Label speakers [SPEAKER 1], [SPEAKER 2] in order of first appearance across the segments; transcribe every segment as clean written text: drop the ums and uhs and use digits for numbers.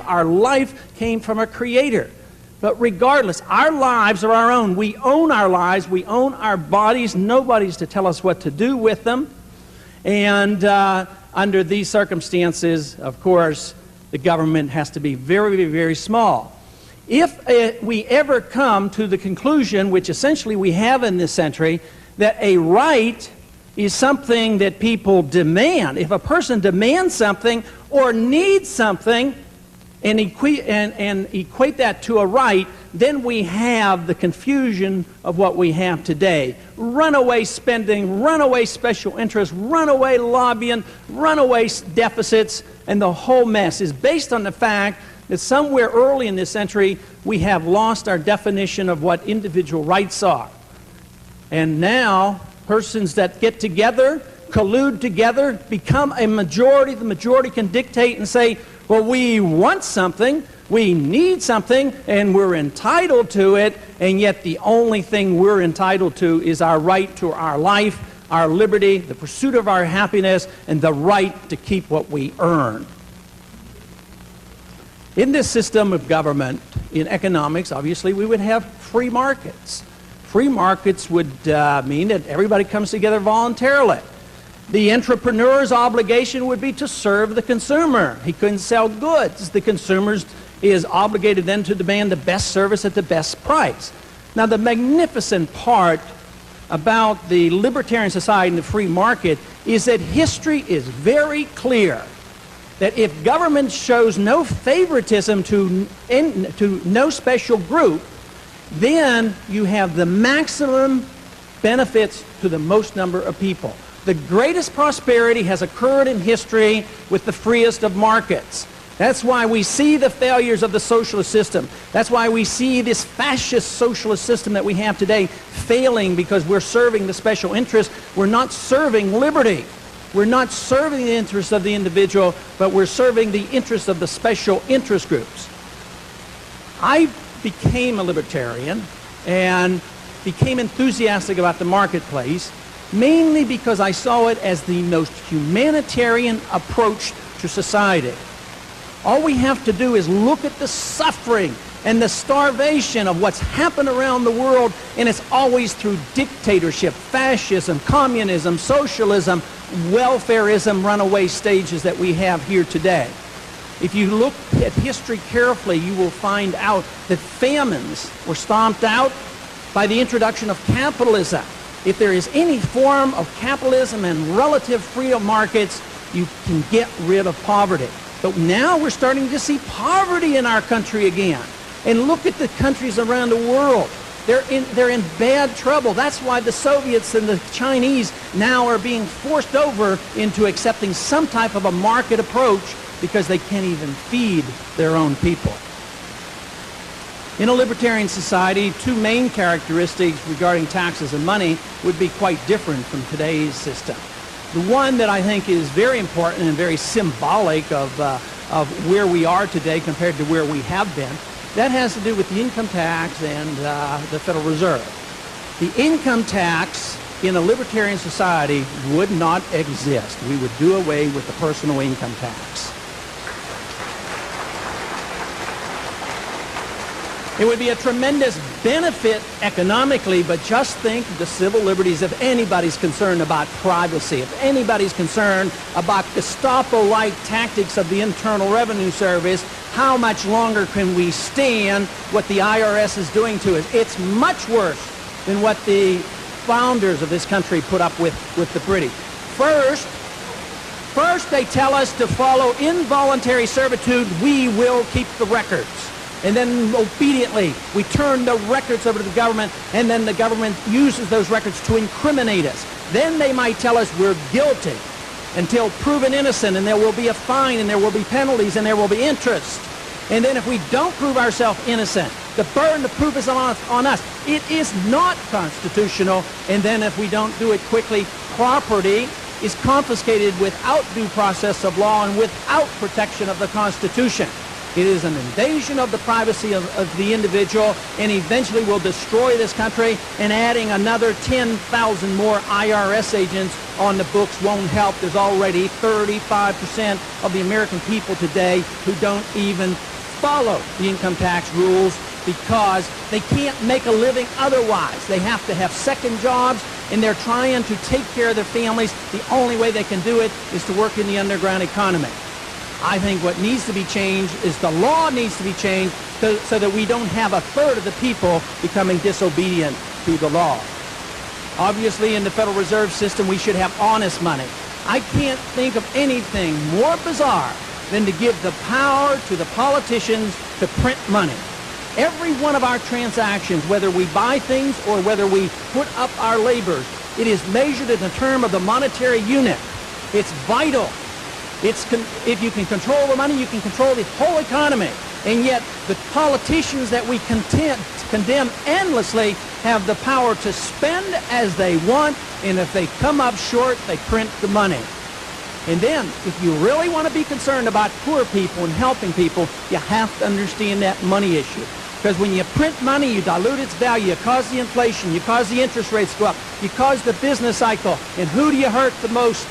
[SPEAKER 1] Our life came from a creator. But regardless, our lives are our own. We own our lives. We own our bodies. Nobody's to tell us what to do with them. And under these circumstances, of course, the government has to be very, very small. If we ever come to the conclusion, which essentially we have in this century, that a right is something that people demand, if a person demands something or needs something and equate that to a right, then we have the confusion of what we have today. Runaway spending, runaway special interests, runaway lobbying, runaway deficits, and the whole mess is based on the fact that somewhere early in this century we have lost our definition of what individual rights are. And now persons that get together, collude together, become a majority. The majority can dictate and say, well, we want something, we need something, and we're entitled to it, and yet the only thing we're entitled to is our right to our life, our liberty, the pursuit of our happiness, and the right to keep what we earn. In this system of government, in economics, obviously, we would have free markets. Free markets would mean that everybody comes together voluntarily. The entrepreneur's obligation would be to serve the consumer. He couldn't sell goods. The consumer is obligated then to demand the best service at the best price. Now, the magnificent part about the libertarian society and the free market is that history is very clear that if government shows no favoritism to no special group, then you have the maximum benefits to the most number of people. The greatest prosperity has occurred in history with the freest of markets. That's why we see the failures of the socialist system. That's why we see this fascist socialist system that we have today failing, because we're serving the special interest. We're not serving liberty. We're not serving the interests of the individual, but we're serving the interests of the special interest groups. I became a libertarian and became enthusiastic about the marketplace mainly because I saw it as the most humanitarian approach to society. All we have to do is look at the suffering and the starvation of what's happened around the world, and it's always through dictatorship, fascism, communism, socialism, welfarism, runaway stages that we have here today. If you look at history carefully, you will find out that famines were stomped out by the introduction of capitalism. If there is any form of capitalism and relative freedom markets, you can get rid of poverty. But now we're starting to see poverty in our country again. And look at the countries around the world. They're in bad trouble. That's why the Soviets and the Chinese now are being forced over into accepting some type of a market approach because they can't even feed their own people. In a libertarian society, two main characteristics regarding taxes and money would be quite different from today's system. The one that I think is very important and very symbolic of where we are today compared to where we have been, that has to do with the income tax and the Federal Reserve. The income tax in a libertarian society would not exist. We would do away with the personal income tax. It would be a tremendous benefit economically, but just think of the civil liberties. If anybody's concerned about privacy, if anybody's concerned about Gestapo-like tactics of the Internal Revenue Service, how much longer can we stand what the IRS is doing to us? It's much worse than what the founders of this country put up with the British. First they tell us to follow involuntary servitude. We will keep the records. And then obediently, we turn the records over to the government, and then the government uses those records to incriminate us. Then they might tell us we're guilty until proven innocent, and there will be a fine, and there will be penalties, and there will be interest. And then if we don't prove ourselves innocent, the burden of proof is on us. It is not constitutional. And then if we don't do it quickly, property is confiscated without due process of law and without protection of the Constitution. It is an invasion of the privacy of the individual, and eventually will destroy this country, and adding another 10,000 more IRS agents on the books won't help. There's already 35% of the American people today who don't even follow the income tax rules because they can't make a living otherwise. They have to have second jobs, and they're trying to take care of their families. The only way they can do it is to work in the underground economy. I think what needs to be changed is the law needs to be changed so that we don't have a third of the people becoming disobedient to the law. Obviously, in the Federal Reserve System, we should have honest money. I can't think of anything more bizarre than to give the power to the politicians to print money. Every one of our transactions, whether we buy things or whether we put up our labor, it is measured in the term of the monetary unit. It's vital. If you can control the money, you can control the whole economy. And yet, the politicians that we condemn endlessly have the power to spend as they want, and if they come up short, they print the money. And then, if you really want to be concerned about poor people and helping people, you have to understand that money issue. Because when you print money, you dilute its value, you cause the inflation, you cause the interest rates to go up, you cause the business cycle. And who do you hurt the most?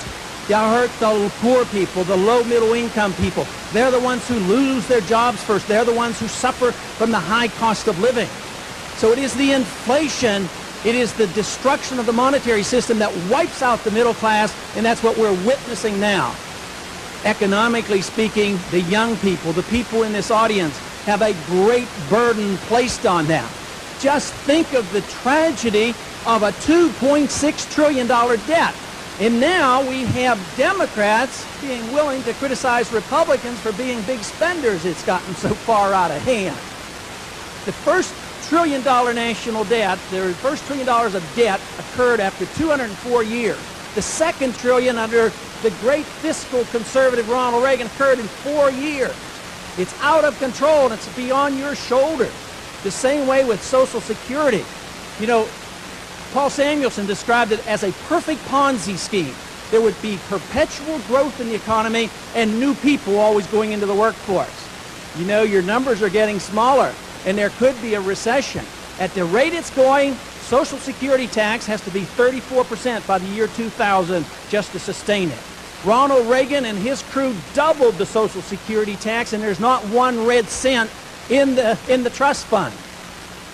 [SPEAKER 1] You hurt the poor people, the low middle income people. They're the ones who lose their jobs first. They're the ones who suffer from the high cost of living. So it is the inflation, it is the destruction of the monetary system that wipes out the middle class, and that's what we're witnessing now. Economically speaking, the young people, the people in this audience, have a great burden placed on them. Just think of the tragedy of a $2.6 trillion debt. And now we have Democrats being willing to criticize Republicans for being big spenders. It's gotten so far out of hand. The first $1 trillion national debt, the first $1 trillion of debt occurred after 204 years. The second trillion under the great fiscal conservative Ronald Reagan occurred in 4 years. It's out of control and it's beyond your shoulders. The same way with Social Security. You know, Paul Samuelson described it as a perfect Ponzi scheme. There would be perpetual growth in the economy and new people always going into the workforce. You know, your numbers are getting smaller and there could be a recession. At the rate it's going, Social Security tax has to be 34% by the year 2000 just to sustain it. Ronald Reagan and his crew doubled the Social Security tax, and there's not 1 red cent in the trust fund.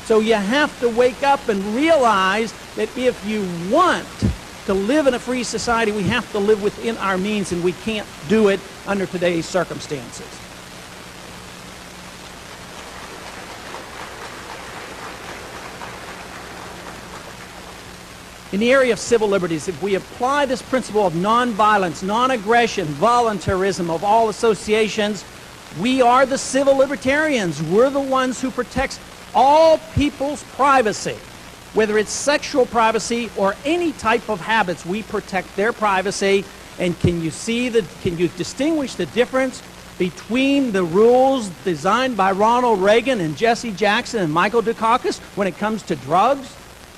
[SPEAKER 1] So you have to wake up and realize that if you want to live in a free society, we have to live within our means, and we can't do it under today's circumstances. In the area of civil liberties, if we apply this principle of nonviolence, non-aggression, voluntarism of all associations, we are the civil libertarians. We're the ones who protect all people's privacy. Whether it's sexual privacy or any type of habits, we protect their privacy. And can you distinguish the difference between the rules designed by Ronald Reagan and Jesse Jackson and Michael Dukakis when it comes to drugs?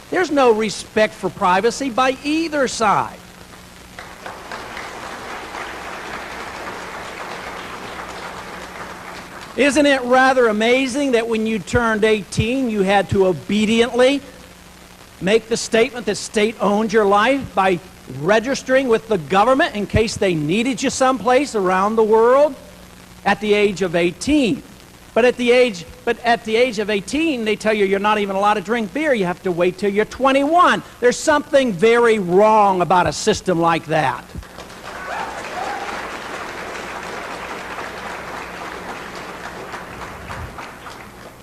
[SPEAKER 1] There's no respect for privacy by either side. Isn't it rather amazing that when you turned 18, you had to obediently make the statement that state owned your life by registering with the government in case they needed you someplace around the world at the age of 18? But at the age of 18, they tell you you're not even allowed to drink beer. You have to wait till you're 21. There's something very wrong about a system like that.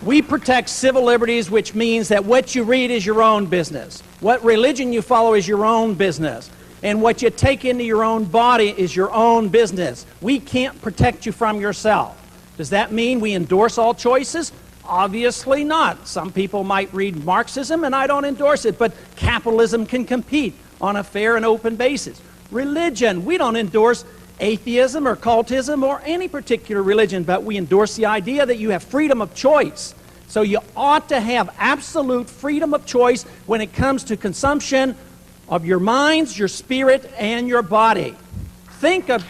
[SPEAKER 1] We protect civil liberties, which means that what you read is your own business. What religion you follow is your own business. And what you take into your own body is your own business. We can't protect you from yourself. Does that mean we endorse all choices? Obviously not. Some people might read Marxism, and I don't endorse it, but capitalism can compete on a fair and open basis. Religion, we don't endorse atheism or cultism or any particular religion, but we endorse the idea that you have freedom of choice. So you ought to have absolute freedom of choice when it comes to consumption of your minds, your spirit, and your body. Think of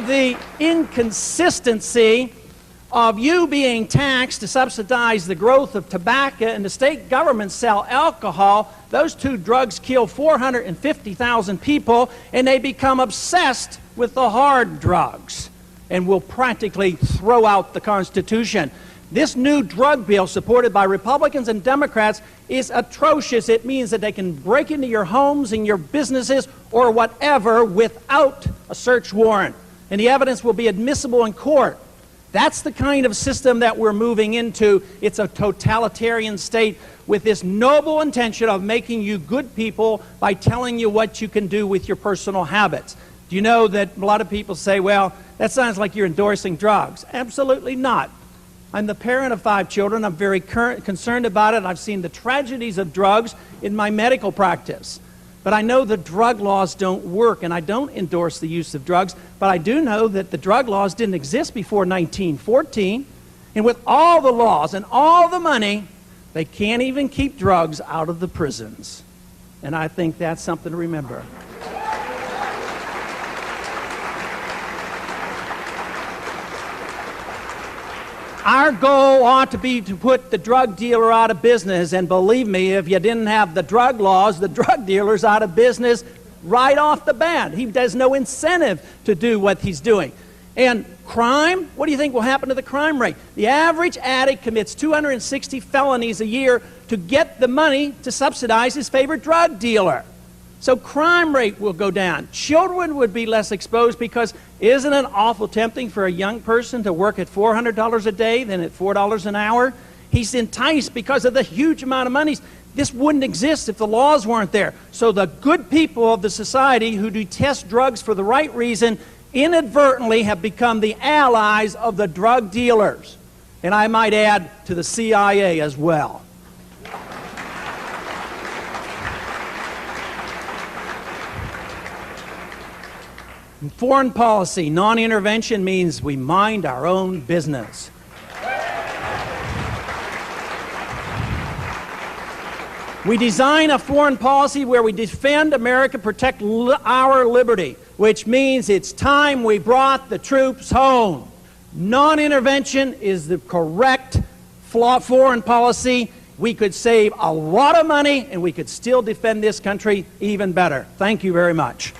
[SPEAKER 1] the inconsistency of you being taxed to subsidize the growth of tobacco and the state governments sell alcohol. Those two drugs kill 450,000 people, and they become obsessed with the hard drugs. and will practically throw out the Constitution. This new drug bill, supported by Republicans and Democrats, is atrocious. It means that they can break into your homes and your businesses or whatever without a search warrant, and the evidence will be admissible in court. That's the kind of system that we're moving into. It's a totalitarian state with this noble intention of making you good people by telling you what you can do with your personal habits. Do you know that a lot of people say, well, that sounds like you're endorsing drugs? Absolutely not. I'm the parent of 5 children. I'm very concerned about it. I've seen the tragedies of drugs in my medical practice. But I know the drug laws don't work, and I don't endorse the use of drugs, but I do know that the drug laws didn't exist before 1914, and with all the laws and all the money, they can't even keep drugs out of the prisons. And I think that's something to remember. Our goal ought to be to put the drug dealer out of business, and believe me, if you didn't have the drug laws, the drug dealer's out of business right off the bat. He has no incentive to do what he's doing. And crime, what do you think will happen to the crime rate? The average addict commits 260 felonies a year to get the money to subsidize his favorite drug dealer. So crime rate will go down. Children would be less exposed because isn't it awful tempting for a young person to work at $400 a day than at $4 an hour? He's enticed because of the huge amount of money. This wouldn't exist if the laws weren't there. So the good people of the society who detest drugs for the right reason inadvertently have become the allies of the drug dealers. And I might add to the CIA as well. In foreign policy, non-intervention means we mind our own business. We design a foreign policy where we defend America, protect our liberty, which means it's time we brought the troops home. Non-intervention is the correct foreign policy. We could save a lot of money and we could still defend this country even better. Thank you very much.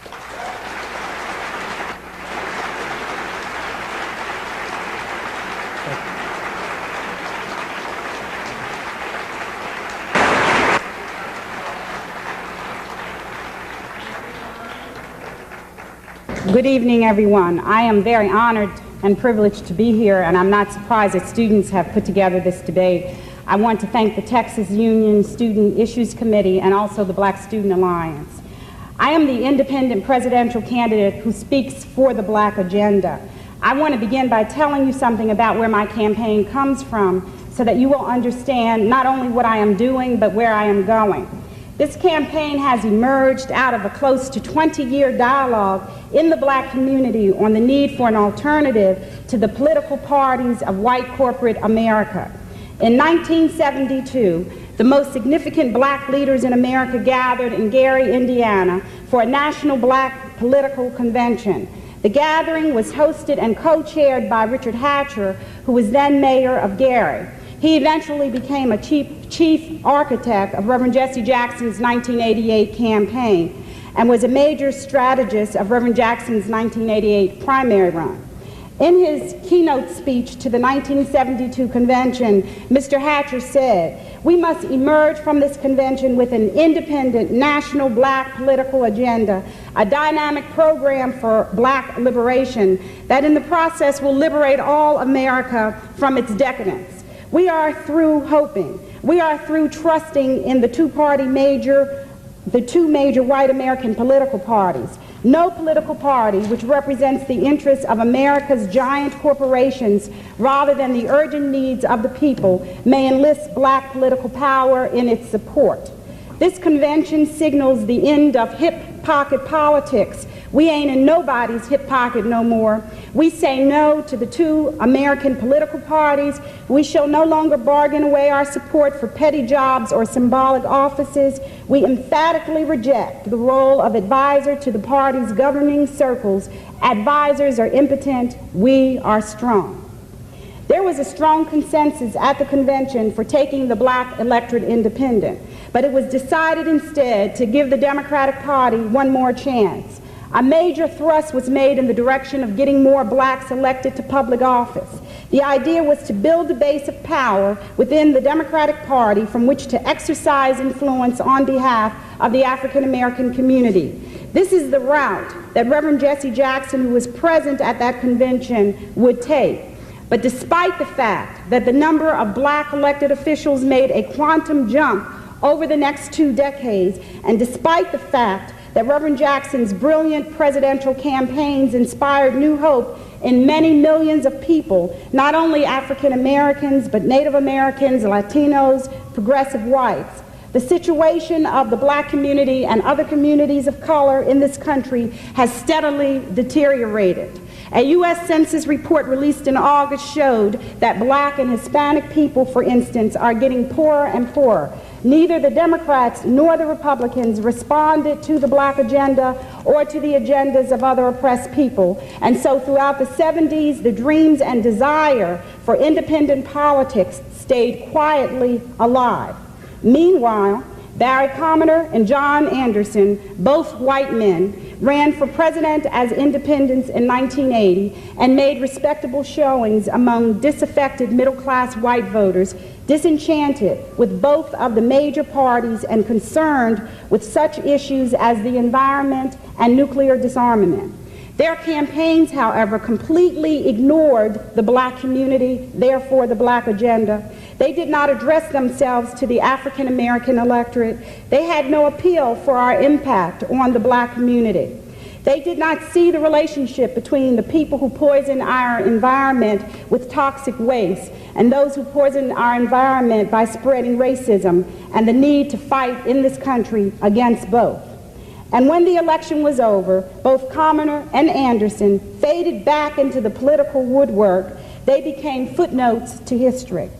[SPEAKER 2] Good evening, everyone. I am very honored and privileged to be here, and I'm not surprised that students have put together this debate. I want to thank the Texas Union Student Issues Committee and also the Black Student Alliance. I am the independent presidential candidate who speaks for the Black agenda. I want to begin by telling you something about where my campaign comes from so that you will understand not only what I am doing, but where I am going. This campaign has emerged out of a close to 20-year dialogue in the Black community on the need for an alternative to the political parties of white corporate America. In 1972, the most significant Black leaders in America gathered in Gary, Indiana, for a national Black political convention. The gathering was hosted and co-chaired by Richard Hatcher, who was then mayor of Gary. He eventually became a chief architect of Reverend Jesse Jackson's 1988 campaign and was a major strategist of Reverend Jackson's 1988 primary run. In his keynote speech to the 1972 convention, Mr. Hatcher said, "We must emerge from this convention with an independent national Black political agenda, a dynamic program for Black liberation that in the process will liberate all America from its decadence. We are through hoping. We are through trusting in the two major white American political parties. No political party which represents the interests of America's giant corporations rather than the urgent needs of the people may enlist Black political power in its support. This convention signals the end of hip pocket politics. We ain't in nobody's hip pocket no more. We say no to the two American political parties. We shall no longer bargain away our support for petty jobs or symbolic offices. We emphatically reject the role of advisor to the party's governing circles. Advisors are impotent. We are strong." There was a strong consensus at the convention for taking the Black electorate independent, but it was decided instead to give the Democratic Party one more chance. A major thrust was made in the direction of getting more blacks elected to public office. The idea was to build a base of power within the Democratic Party from which to exercise influence on behalf of the African American community. This is the route that Reverend Jesse Jackson, who was present at that convention, would take. But despite the fact that the number of black elected officials made a quantum jump over the next 2 decades, and despite the fact that Reverend Jackson's brilliant presidential campaigns inspired new hope in many millions of people, not only African Americans, but Native Americans, Latinos, progressive whites, the situation of the black community and other communities of color in this country has steadily deteriorated. A U.S. Census report released in August showed that black and Hispanic people, for instance, are getting poorer and poorer. Neither the Democrats nor the Republicans responded to the black agenda or to the agendas of other oppressed people. And so throughout the 70s, the dreams and desire for independent politics stayed quietly alive. Meanwhile, Barry Commoner and John Anderson, both white men, ran for president as independents in 1980 and made respectable showings among disaffected middle-class white voters, disenchanted with both of the major parties and concerned with such issues as the environment and nuclear disarmament. Their campaigns, however, completely ignored the black community, therefore the black agenda. They did not address themselves to the African American electorate. They had no appeal for our impact on the black community. They did not see the relationship between the people who poison our environment with toxic waste and those who poison our environment by spreading racism, and the need to fight in this country against both. And when the election was over, both Commoner and Anderson faded back into the political woodwork. They became footnotes to history.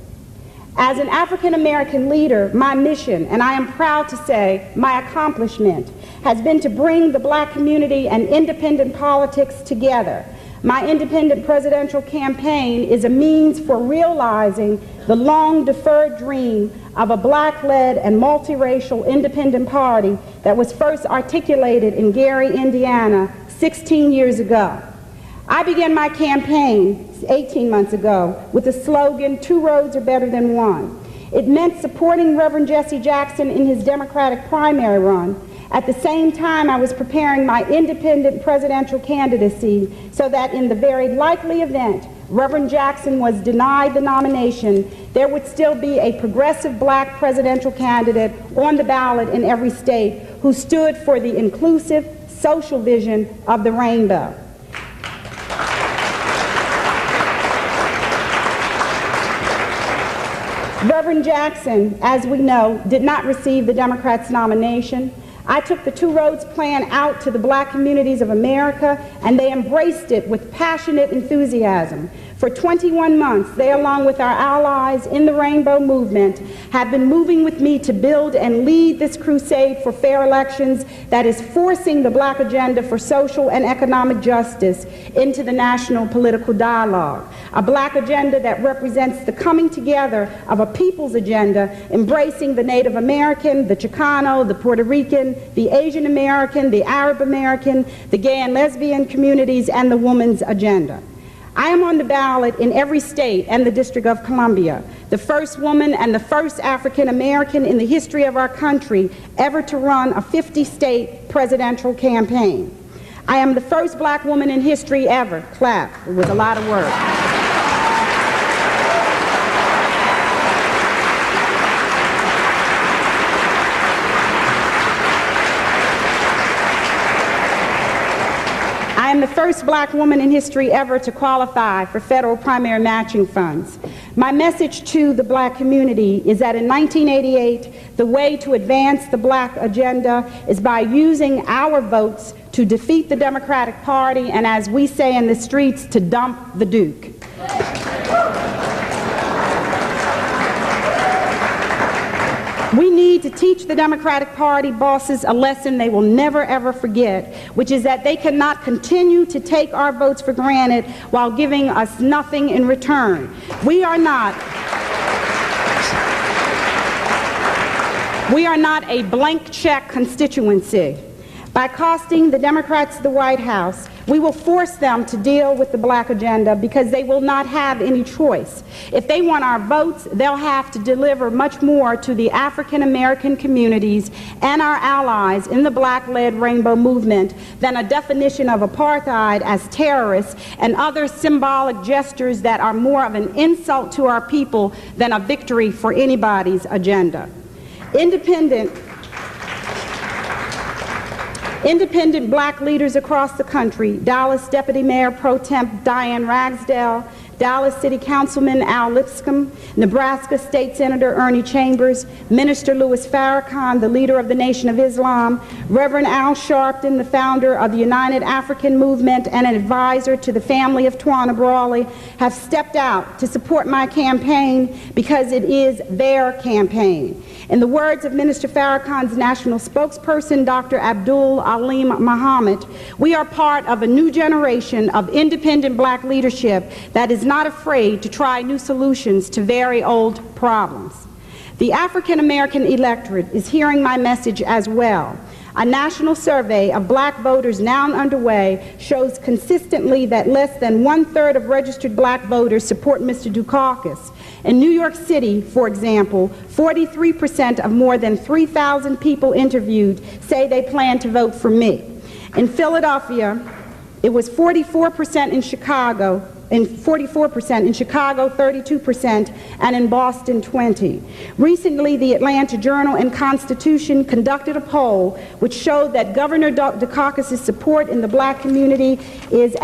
[SPEAKER 2] As an African American leader, my mission, and I am proud to say my accomplishment, has been to bring the black community and independent politics together. My independent presidential campaign is a means for realizing the long-deferred dream of a black-led and multiracial independent party that was first articulated in Gary, Indiana, 16 years ago. I began my campaign 18 months ago with the slogan, "Two roads are better than one." It meant supporting Reverend Jesse Jackson in his Democratic primary run. At the same time, I was preparing my independent presidential candidacy so that in the very likely event Reverend Jackson was denied the nomination, there would still be a progressive black presidential candidate on the ballot in every state who stood for the inclusive social vision of the rainbow. Reverend Jackson, as we know, did not receive the Democrats' nomination. I took the Two Roads plan out to the black communities of America, and they embraced it with passionate enthusiasm. For 21 months, they, along with our allies in the Rainbow Movement, have been moving with me to build and lead this crusade for fair elections that is forcing the black agenda for social and economic justice into the national political dialogue. A black agenda that represents the coming together of a people's agenda, embracing the Native American, the Chicano, the Puerto Rican, the Asian American, the Arab American, the gay and lesbian communities, and the woman's agenda. I am on the ballot in every state and the District of Columbia, the first woman and the first African American in the history of our country ever to run a 50-state presidential campaign. I am the first black woman in history ever. Clap. It was a lot of work. I am the first black woman in history ever to qualify for federal primary matching funds. My message to the black community is that in 1988, the way to advance the black agenda is by using our votes to defeat the Democratic Party and, as we say in the streets, to dump the Duke. We need to teach the Democratic Party bosses a lesson they will never ever forget, which is that they cannot continue to take our votes for granted while giving us nothing in return. We are not a blank check constituency. By costing the Democrats the White House, we will force them to deal with the black agenda because they will not have any choice. If they want our votes, they'll have to deliver much more to the African American communities and our allies in the black-led rainbow movement than a definition of apartheid as terrorists and other symbolic gestures that are more of an insult to our people than a victory for anybody's agenda. Independent black leaders across the country, Dallas Deputy Mayor Pro Temp Diane Ragsdale, Dallas City Councilman Al Lipscomb, Nebraska State Senator Ernie Chambers, Minister Louis Farrakhan, the leader of the Nation of Islam, Reverend Al Sharpton, the founder of the United African Movement and an advisor to the family of Tawana Brawley, have stepped out to support my campaign because it is their campaign. In the words of Minister Farrakhan's national spokesperson, Dr. Abdul Alim Muhammad, we are part of a new generation of independent black leadership that is not afraid to try new solutions to very old problems. The African American electorate is hearing my message as well. A national survey of black voters now underway shows consistently that less than one-third of registered black voters support Mr. Dukakis. In New York City, for example, 43% of more than 3,000 people interviewed say they plan to vote for me. In Philadelphia, it was 44% in Chicago, 32%, and in Boston, 20%. Recently, the Atlanta Journal and Constitution conducted a poll which showed that Governor Dukakis' support in the black community is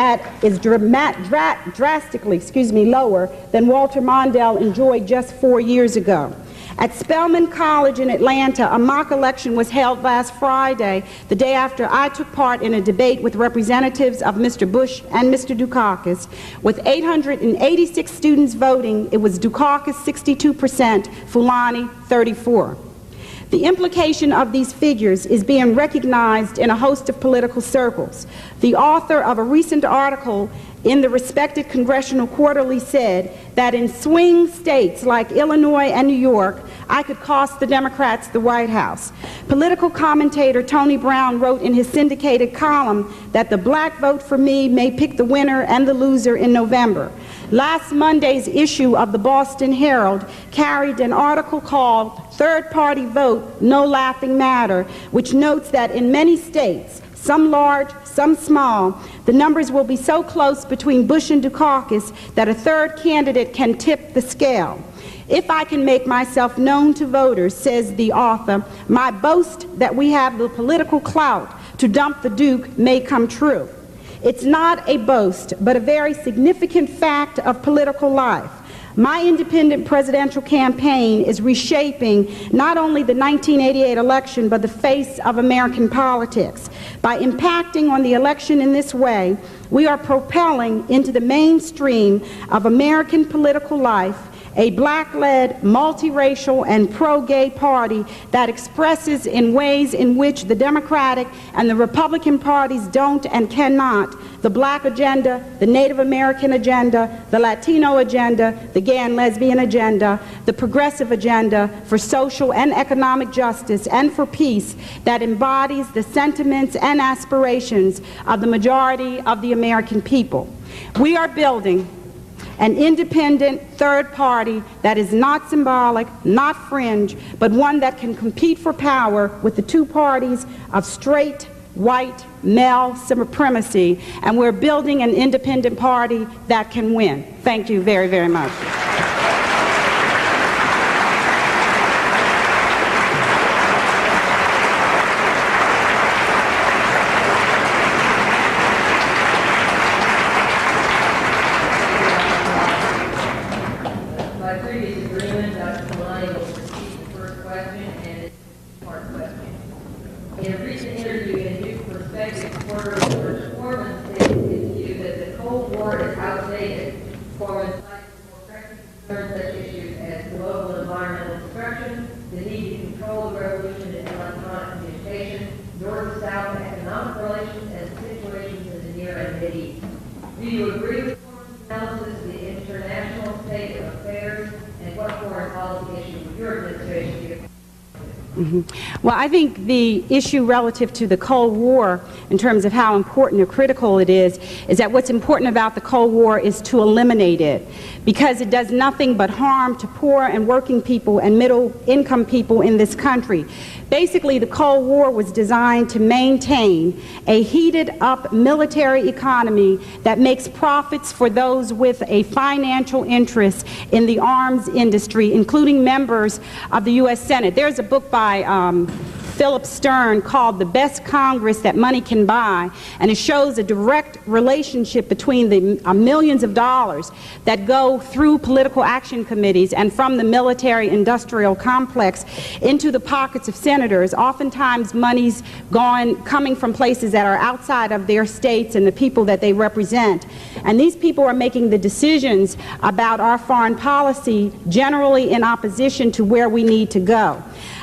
[SPEAKER 2] drastically lower than Walter Mondale enjoyed just 4 years ago. At Spelman College in Atlanta, a mock election was held last Friday, the day after I took part in a debate with representatives of Mr. Bush and Mr. Dukakis. With 886 students voting, it was Dukakis 62%, Fulani 34%. The implication of these figures is being recognized in a host of political circles. The author of a recent article in the respected Congressional Quarterly said that in swing states like Illinois and New York, I could cost the Democrats the White House. Political commentator Tony Brown wrote in his syndicated column that the black vote for me may pick the winner and the loser in November. Last Monday's issue of the Boston Herald carried an article called "Third-Party Vote, No Laughing Matter," which notes that in many states, some large, some small, the numbers will be so close between Bush and Dukakis that a third candidate can tip the scale. If I can make myself known to voters, says the author, my boast that we have the political clout to dump the Duke may come true. It's not a boast, but a very significant fact of political life. My independent presidential campaign is reshaping not only the 1988 election, but the face of American politics. By impacting on the election in this way, we are propelling into the mainstream of American political life a black-led, multiracial, and pro-gay party that expresses in ways in which the Democratic and the Republican parties don't and cannot the black agenda, the Native American agenda, the Latino agenda, the gay and lesbian agenda, the progressive agenda for social and economic justice and for peace that embodies the sentiments and aspirations of the majority of the American people. We are building an independent third party that is not symbolic, not fringe, but one that can compete for power with the two parties of straight, white, male supremacy, and we're building an independent party that can win. Thank you very, very much. Well, I think the issue relative to the Cold War, in terms of how important or critical it is that what's important about the Cold War is to eliminate it, because it does nothing but harm to poor and working people and middle-income people in this country. Basically, the Cold War was designed to maintain a heated-up military economy that makes profits for those with a financial interest in the arms industry, including members of the U.S. Senate. There's a book by Philip Stern called The Best Congress That Money Can Buy, and it shows a direct relationship between the millions of dollars that go through political action committees and from the military-industrial complex into the pockets of senators. Oftentimes money's coming from places that are outside of their states and the people that they represent. And these people are making the decisions about our foreign policy generally in opposition to where we need to go.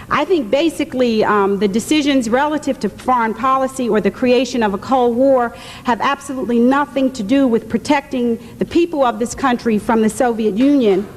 [SPEAKER 2] I think basically the decisions relative to foreign policy or the creation of a Cold War have absolutely nothing to do with protecting the people of this country from the Soviet Union.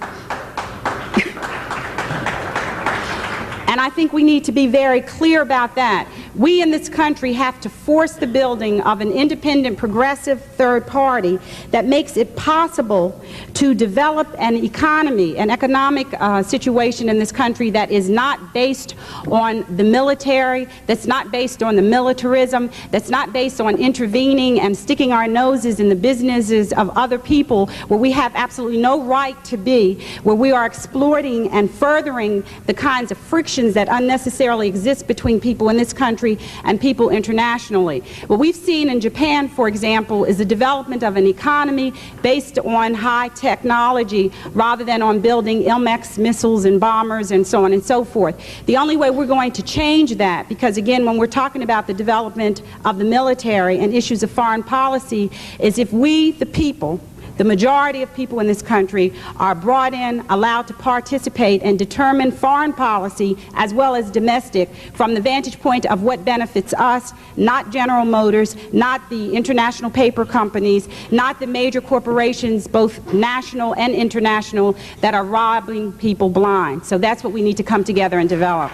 [SPEAKER 2] And I think we need to be very clear about that. We in this country have to force the building of an independent, progressive third party that makes it possible to develop an economy, an economic situation in this country that is not based on the military, that's not based on the militarism, that's not based on intervening and sticking our noses in the businesses of other people where we have absolutely no right to be, where we are exploiting and furthering the kinds of frictions that unnecessarily exist between people in this country and people internationally. What we've seen in Japan, for example, is the development of an economy based on high technology rather than on building ILMX missiles and bombers and so on and so forth. The only way we're going to change that, because again, when we're talking about the development of the military and issues of foreign policy, is if we, the people, the majority of people in this country, are brought in, allowed to participate and determine foreign policy as well as domestic from the vantage point of what benefits us, not General Motors, not the international paper companies, not the major corporations, both national and international, that are robbing people blind. So that's what we need to come together and develop.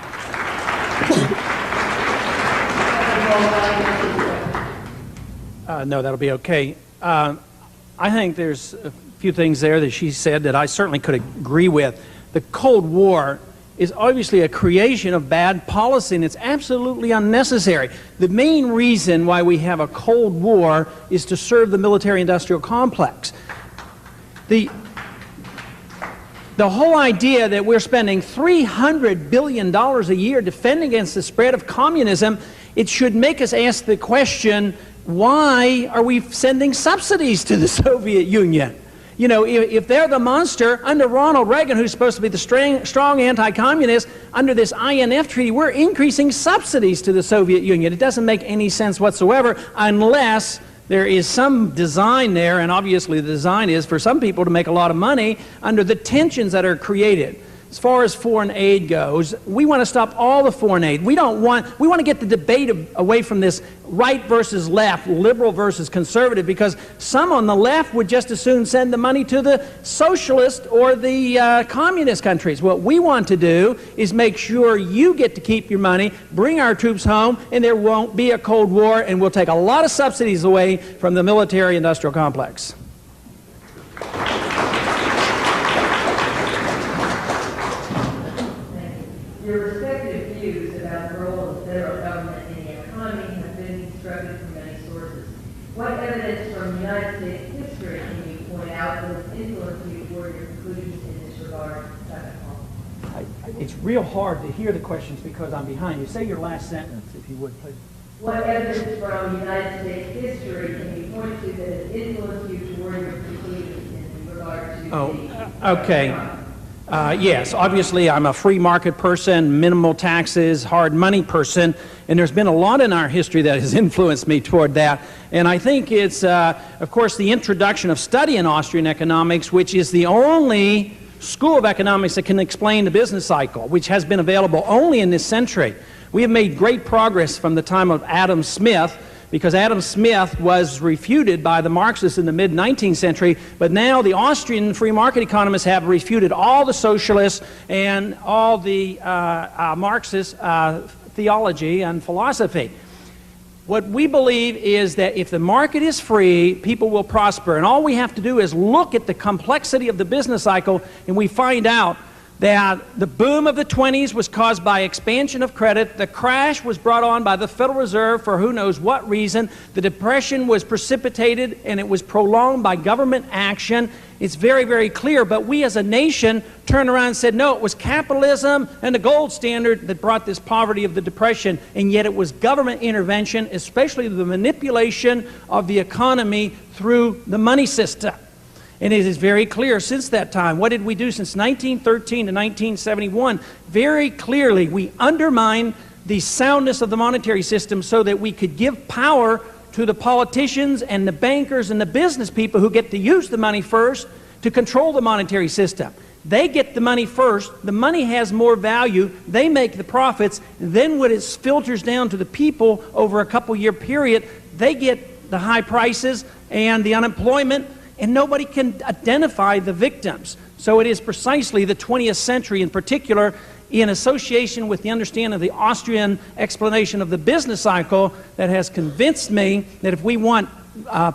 [SPEAKER 1] No, that'll be okay. I think there's a few things there that she said that I certainly could agree with. The Cold War is obviously a creation of bad policy, and it's absolutely unnecessary. The main reason why we have a Cold War is to serve the military-industrial complex. The whole idea that we're spending $300 billion a year defending against the spread of communism, it should make us ask the question, why are we sending subsidies to the Soviet Union? You know, if they're the monster, under Ronald Reagan, who's supposed to be the strong anti-communist, under this INF treaty, we're increasing subsidies to the Soviet Union. It doesn't make any sense whatsoever unless there is some design there, and obviously the design is for some people to make a lot of money under the tensions that are created. As far as foreign aid goes, we want to stop all the foreign aid. We want to get the debate away from this right versus left, liberal versus conservative, because some on the left would just as soon send the money to the socialist or the communist countries. What we want to do is make sure you get to keep your money, bring our troops home, and there won't be a Cold War, and we'll take a lot of subsidies away from the military-industrial complex.
[SPEAKER 3] Your respective views about the role of the federal government in the economy have been constructed from many sources. What evidence from United States history can you point out that has influenced you toward your conclusions in this regard?
[SPEAKER 1] It's real hard to hear the questions because I'm behind you. Say your last sentence, if you would, please.
[SPEAKER 3] What evidence from United States history can you point to that has influenced you toward your conclusions in regard to
[SPEAKER 1] okay. Yes, obviously I'm a free market person, minimal taxes, hard money person, and there's been a lot in our history that has influenced me toward that. And I think it's, of course, the introduction of study in Austrian economics, which is the only school of economics that can explain the business cycle, which has been available only in this century. We have made great progress from the time of Adam Smith because Adam Smith was refuted by the Marxists in the mid-19th century, but now the Austrian free market economists have refuted all the socialists and all the Marxist theology and philosophy. What we believe is that if the market is free, people will prosper. And all we have to do is look at the complexity of the business cycle, and we find out that the boom of the 20s was caused by expansion of credit. The crash was brought on by the Federal Reserve for who knows what reason. The Depression was precipitated and it was prolonged by government action. It's very, very clear. But we as a nation turned around and said, no, it was capitalism and the gold standard that brought this poverty of the Depression. And yet it was government intervention, especially the manipulation of the economy through the money system. And it is very clear since that time. What did we do since 1913 to 1971? Very clearly, we undermined the soundness of the monetary system so that we could give power to the politicians and the bankers and the business people who get to use the money first to control the monetary system. They get the money first. The money has more value. They make the profits. Then when it filters down to the people over a couple-year period, they get the high prices and the unemployment, and nobody can identify the victims. So it is precisely the 20th century in particular, in association with the understanding of the Austrian explanation of the business cycle, that has convinced me that if we want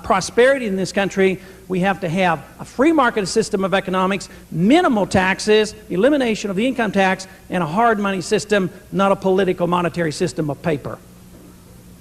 [SPEAKER 1] prosperity in this country, we have to have a free market system of economics, minimal taxes, elimination of the income tax, and a hard money system, not a political monetary system of paper.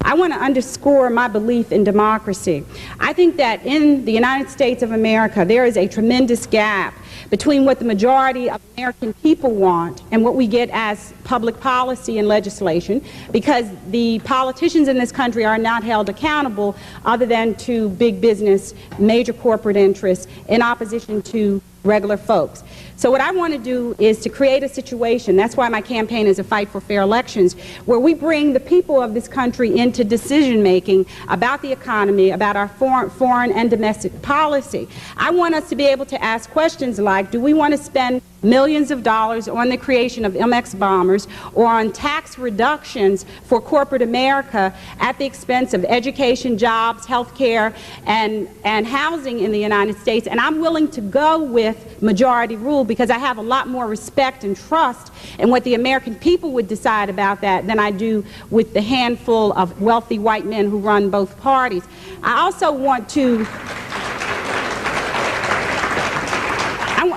[SPEAKER 2] I want to underscore my belief in democracy. I think that in the United States of America, there is a tremendous gap between what the majority of American people want and what we get as public policy and legislation, because the politicians in this country are not held accountable other than to big business, major corporate interests, in opposition to regular folks. So what I want to do is to create a situation, that's why my campaign is a fight for fair elections, where we bring the people of this country into decision making about the economy, about our foreign and domestic policy. I want us to be able to ask questions like, do we want to spend millions of dollars on the creation of MX bombers or on tax reductions for corporate America at the expense of education, jobs, health care, and housing in the United States? And I'm willing to go with majority rule because I have a lot more respect and trust in what the American people would decide about that than I do with the handful of wealthy white men who run both parties. I also want to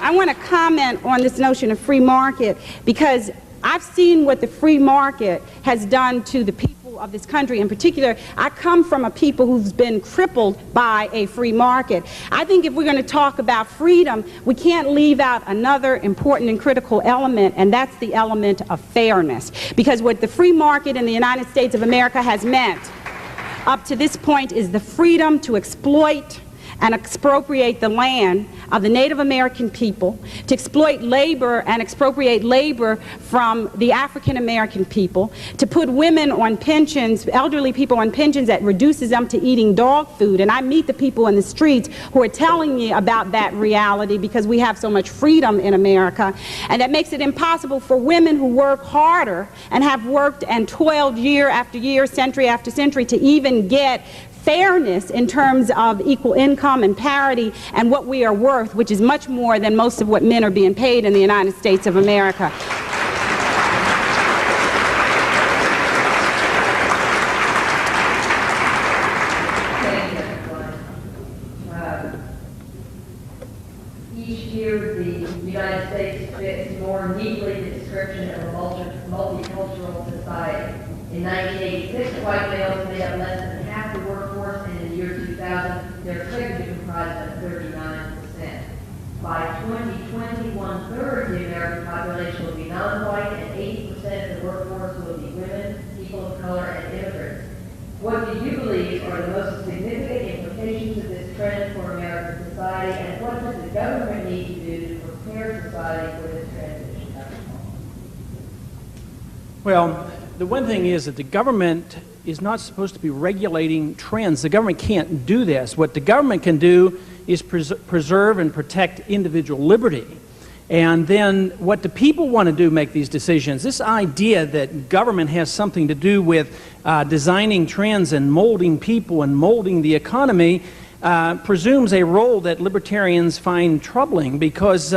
[SPEAKER 2] I want to comment on this notion of free market, because I've seen what the free market has done to the people of this country. In particular, I come from a people who's been crippled by a free market. I think if we're going to talk about freedom, we can't leave out another important and critical element, and that's the element of fairness. Because what the free market in the United States of America has meant up to this point is the freedom to exploit and expropriate the land of the Native American people, to exploit labor and expropriate labor from the African American people, to put women on pensions, elderly people on pensions that reduces them to eating dog food. And I meet the people in the streets who are telling me about that reality because we have so much freedom in America, and that makes it impossible for women who work harder and have worked and toiled year after year, century after century, to even get fairness in terms of equal income and parity and what we are worth, which is much more than most of what men are being paid in the United States of America.
[SPEAKER 3] Each year, the United States fits more neatly the description of a multicultural society. In 1986, white males made up less than half the workforce, and in the year 2000, they're expected to comprise of 39%. By 2020, one-third of the American population will be non-white, and 80% of the workforce will be women, people of color, and immigrants. What do you believe are the most significant implications of this trend for American society, and what does the government need to do to prepare society for this transition?
[SPEAKER 1] Well, the one thing is that the government is not supposed to be regulating trends. The government can't do this. What the government can do is preserve and protect individual liberty. And then what do people want to do, make these decisions? This idea that government has something to do with designing trends and molding people and molding the economy presumes a role that libertarians find troubling because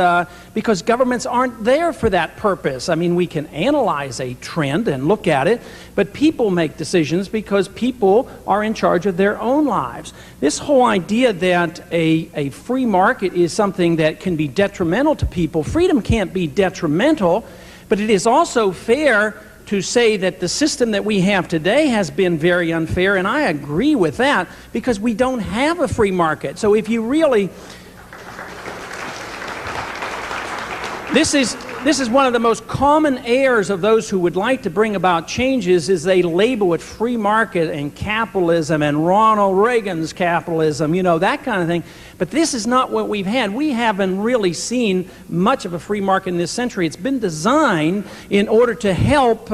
[SPEAKER 1] governments aren't there for that purpose. I mean, we can analyze a trend and look at it, but people make decisions because people are in charge of their own lives. This whole idea that a free market is something that can be detrimental to people, freedom can't be detrimental, but it is also fair to say that the system that we have today has been very unfair, and I agree with that, because we don't have a free market. So if you really... This is one of the most common errors of those who would like to bring about changes, is they label it free market and capitalism and Ronald Reagan's capitalism, you know, that kind of thing. But this is not what we've had. We haven't really seen much of a free market in this century. It's been designed in order to help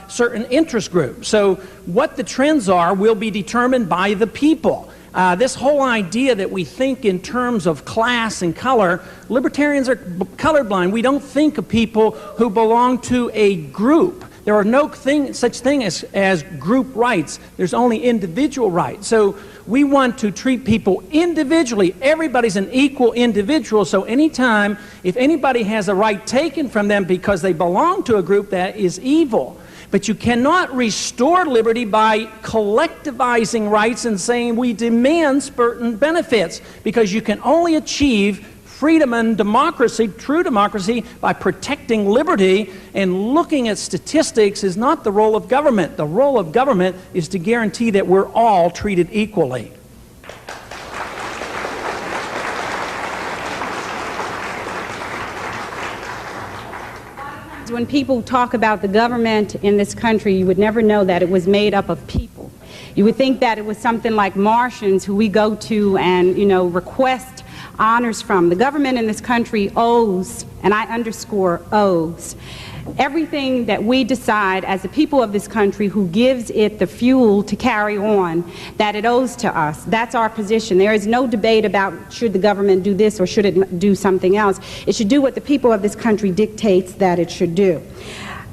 [SPEAKER 1] certain interest groups. So what the trends are will be determined by the people. This whole idea that we think in terms of class and color, libertarians are colorblind. We don't think of people who belong to a group. There are no such thing as group rights. There's only individual rights. So we want to treat people individually. Everybody's an equal individual, so anytime, if anybody has a right taken from them because they belong to a group, that is evil. But you cannot restore liberty by collectivizing rights and saying we demand certain benefits, because you can only achieve freedom and democracy, true democracy, by protecting liberty, and looking at statistics is not the role of government. The role of government is to guarantee that we're all treated equally.
[SPEAKER 2] When people talk about the government in this country, you would never know that it was made up of people. You would think that it was something like Martians who we go to and, you know, request honors from. The government in this country owes, and I underscore owes, everything that we decide as the people of this country, who gives it the fuel to carry on, that it owes to us. That's our position. There is no debate about should the government do this or should it do something else. It should do what the people of this country dictates that it should do.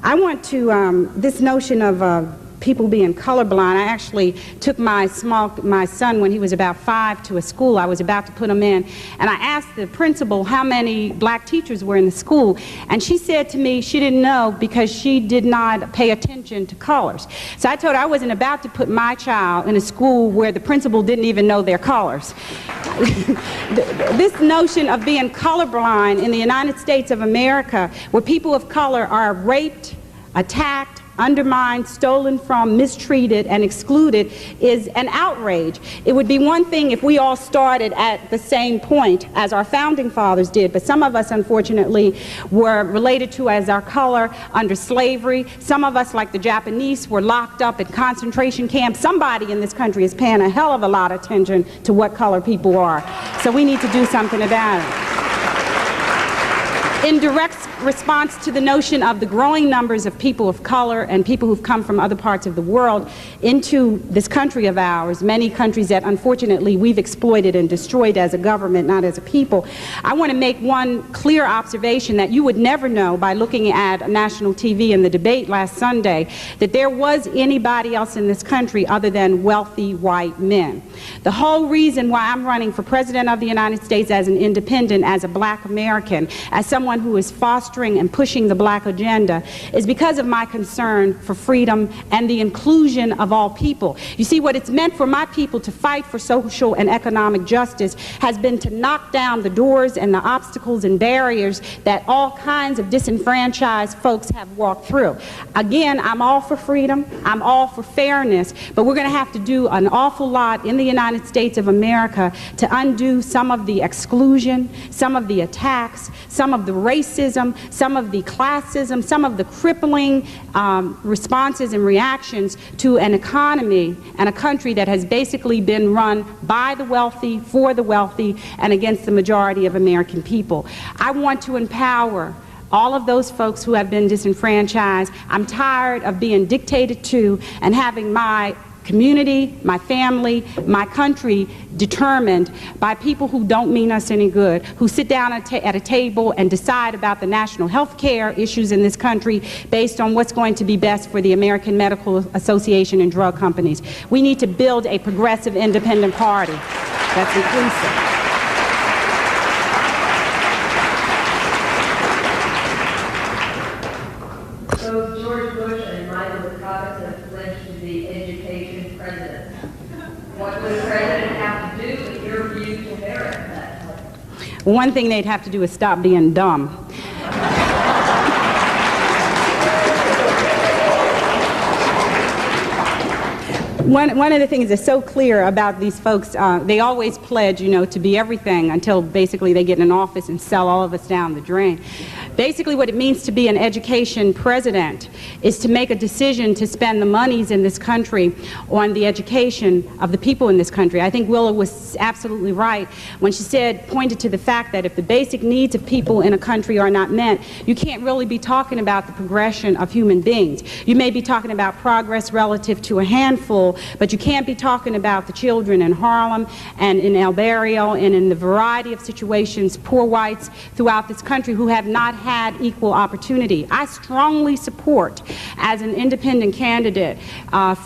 [SPEAKER 2] I want to, this notion of people being colorblind, I actually took my son when he was about 5 to a school. I was about to put him in, and I asked the principal how many black teachers were in the school, and she said to me she didn't know because she did not pay attention to colors. So I told her I wasn't about to put my child in a school where the principal didn't even know their colors. This notion of being colorblind in the United States of America, where people of color are raped, attacked, undermined, stolen from, mistreated, and excluded, is an outrage. It would be one thing if we all started at the same point as our founding fathers did, but some of us, unfortunately, were related to as our color under slavery. Some of us, like the Japanese, were locked up in concentration camps. Somebody in this country is paying a hell of a lot of attention to what color people are. So we need to do something about it. In direct response to the notion of the growing numbers of people of color and people who've come from other parts of the world into this country of ours, many countries that unfortunately we've exploited and destroyed as a government, not as a people, I want to make one clear observation that you would never know by looking at national TV in the debate last Sunday, that there was anybody else in this country other than wealthy white men. The whole reason why I'm running for President of the United States as an independent, as a black American, as someone who is fostering and pushing the black agenda, is because of my concern for freedom and the inclusion of all people. You see, what it's meant for my people to fight for social and economic justice has been to knock down the doors and the obstacles and barriers that all kinds of disenfranchised folks have walked through. Again, I'm all for freedom, I'm all for fairness, but we're going to have to do an awful lot in the United States of America to undo some of the exclusion, some of the attacks, some of the racism, some of the classism, some of the crippling responses and reactions to an economy and a country that has basically been run by the wealthy, for the wealthy, and against the majority of American people. I want to empower all of those folks who have been disenfranchised. I'm tired of being dictated to and having my community, my family, my country determined by people who don't mean us any good, who sit down at a table and decide about the national health care issues in this country based on what's going to be best for the American Medical Association and drug companies. We need to build a progressive independent party that's inclusive.
[SPEAKER 3] So George Bush and Michael Dukakis have pledged to be education president. What would the president have to do, in your view, to merit that pledge?
[SPEAKER 2] One thing they'd have to do is stop being dumb. One of the things that's so clear about these folks, they always pledge, to be everything until basically they get in office and sell all of us down the drain. Basically what it means to be an education president is to make a decision to spend the monies in this country on the education of the people in this country. I think Willa was absolutely right when she pointed to the fact that if the basic needs of people in a country are not met, you can't really be talking about the progression of human beings. You may be talking about progress relative to a handful, but you can't be talking about the children in Harlem and in El Barrio and in the variety of situations, poor whites throughout this country who have not had equal opportunity. I strongly support, as an independent candidate,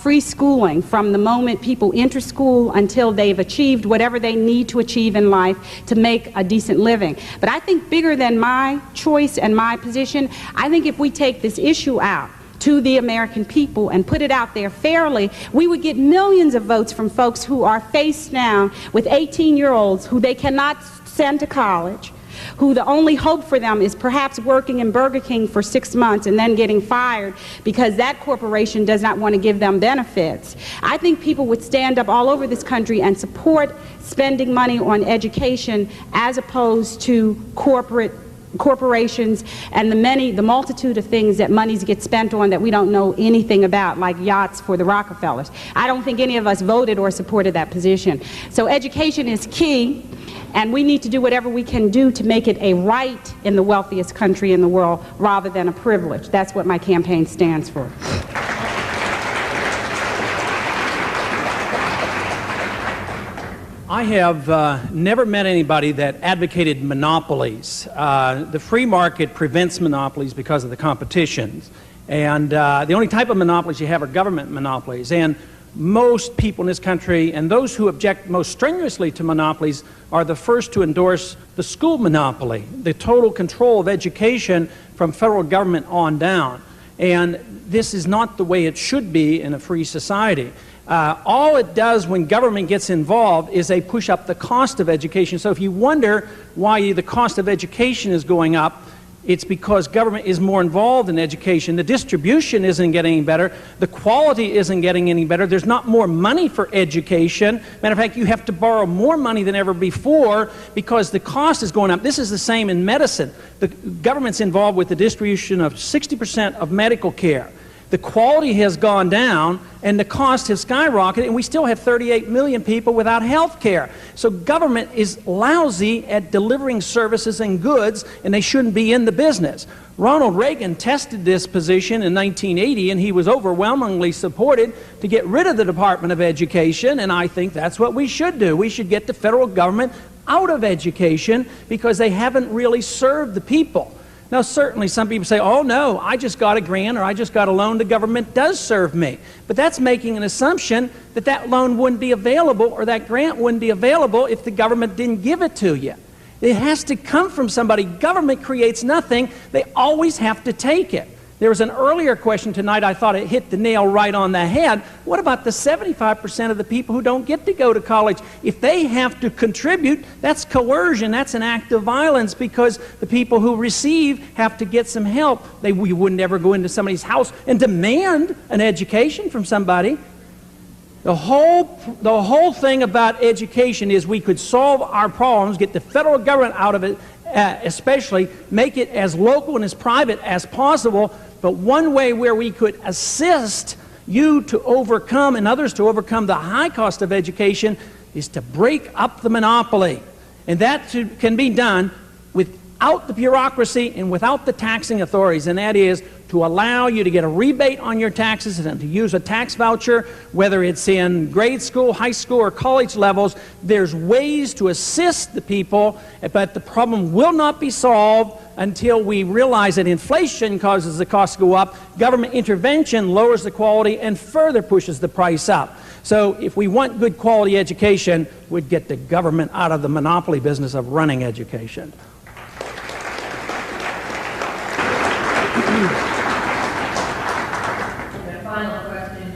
[SPEAKER 2] free schooling from the moment people enter school until they've achieved whatever they need to achieve in life to make a decent living. But I think bigger than my choice and my position, I think if we take this issue out to the American people and put it out there fairly, we would get millions of votes from folks who are faced now with 18-year-olds who they cannot send to college, who the only hope for them is perhaps working in Burger King for 6 months and then getting fired because that corporation does not want to give them benefits. I think people would stand up all over this country and support spending money on education as opposed to corporations and the multitude of things that monies get spent on that we don't know anything about, like yachts for the Rockefellers. I don't think any of us voted or supported that position. So education is key, and we need to do whatever we can do to make it a right in the wealthiest country in the world rather than a privilege. That's what my campaign stands for.
[SPEAKER 1] I have never met anybody that advocated monopolies. The free market prevents monopolies because of the competitions. And the only type of monopolies you have are government monopolies. And most people in this country, and those who object most strenuously to monopolies, are the first to endorse the school monopoly, the total control of education from federal government on down. And this is not the way it should be in a free society. All it does when government gets involved is they push up the cost of education. So if you wonder why the cost of education is going up, it's because government is more involved in education. The distribution isn't getting any better. The quality isn't getting any better. There's not more money for education. Matter of fact, you have to borrow more money than ever before because the cost is going up. This is the same in medicine. The government's involved with the distribution of 60% of medical care. The quality has gone down and the cost has skyrocketed, and we still have 38 million people without health care. So government is lousy at delivering services and goods, and they shouldn't be in the business. Ronald Reagan tested this position in 1980, and he was overwhelmingly supported to get rid of the Department of Education, and I think that's what we should do. We should get the federal government out of education because they haven't really served the people. Now, certainly some people say, oh no, I just got a grant or I just got a loan, the government does serve me. But that's making an assumption that that loan wouldn't be available or that grant wouldn't be available if the government didn't give it to you. It has to come from somebody. Government creates nothing. They always have to take it. There was an earlier question tonight, I thought it hit the nail right on the head. What about the 75% of the people who don't get to go to college? If they have to contribute, that's coercion, that's an act of violence because the people who receive have to get some help. We would never go into somebody's house and demand an education from somebody. The whole thing about education is we could solve our problems, get the federal government out of it, especially make it as local and as private as possible. But one way where we could assist you to overcome and others to overcome the high cost of education is to break up the monopoly. And that can be done with without the bureaucracy and without the taxing authorities, and that is to allow you to get a rebate on your taxes and to use a tax voucher, whether it's in grade school, high school, or college levels. There's ways to assist the people, but the problem will not be solved until we realize that inflation causes the cost to go up, government intervention lowers the quality and further pushes the price up. So if we want good quality education, we'd get the government out of the monopoly business of running education.
[SPEAKER 3] And a final question.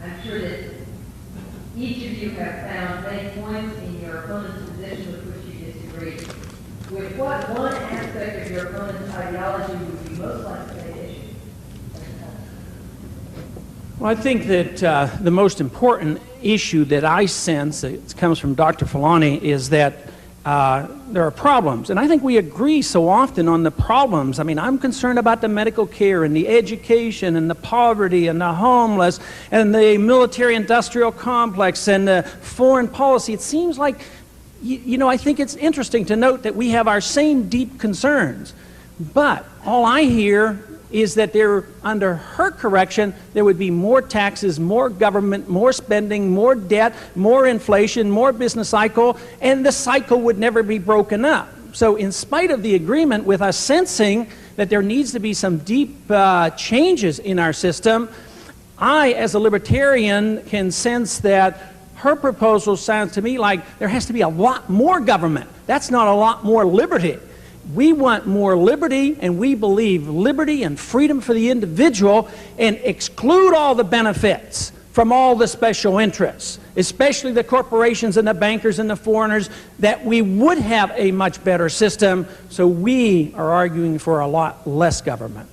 [SPEAKER 3] I'm sure that each of you have found many points in your opponent's position with which you disagree. With what one aspect of your opponent's ideology would you most like to take issue?
[SPEAKER 1] Well, I think that the most important issue that I sense, it comes from Dr. Filani, is that there are problems. And I think we agree so often on the problems. I mean, I'm concerned about the medical care and the education and the poverty and the homeless and the military-industrial complex and the foreign policy. It seems like, you know, I think it's interesting to note that we have our same deep concerns. But all I hear is that there, under her correction, there would be more taxes, more government, more spending, more debt, more inflation, more business cycle, and the cycle would never be broken up. So in spite of the agreement with us sensing that there needs to be some deep changes in our system, I, as a libertarian, can sense that her proposal sounds to me like there has to be a lot more government. That's not a lot more liberty. We want more liberty, and we believe liberty and freedom for the individual, and exclude all the benefits from all the special interests, especially the corporations and the bankers and the foreigners, that we would have a much better system. So we are arguing for a lot less government.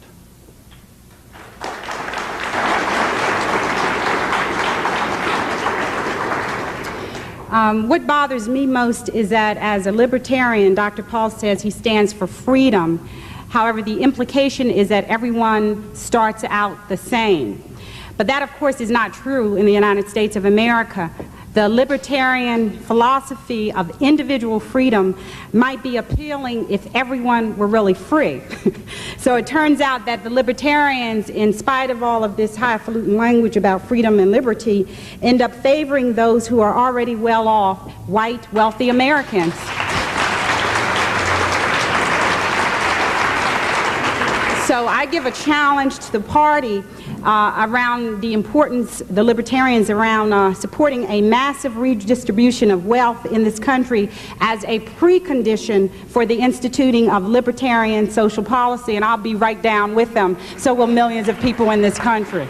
[SPEAKER 2] What bothers me most is that as a libertarian, Dr. Paul says he stands for freedom. However, the implication is that everyone starts out the same. But that, of course, is not true in the United States of America. The libertarian philosophy of individual freedom might be appealing if everyone were really free. So it turns out that the libertarians, in spite of all of this highfalutin language about freedom and liberty, end up favoring those who are already well off, white, wealthy Americans. So I give a challenge to the party around the importance, the libertarians, around supporting a massive redistribution of wealth in this country as a precondition for the instituting of libertarian social policy, and I'll be right down with them. So will millions of people in this country.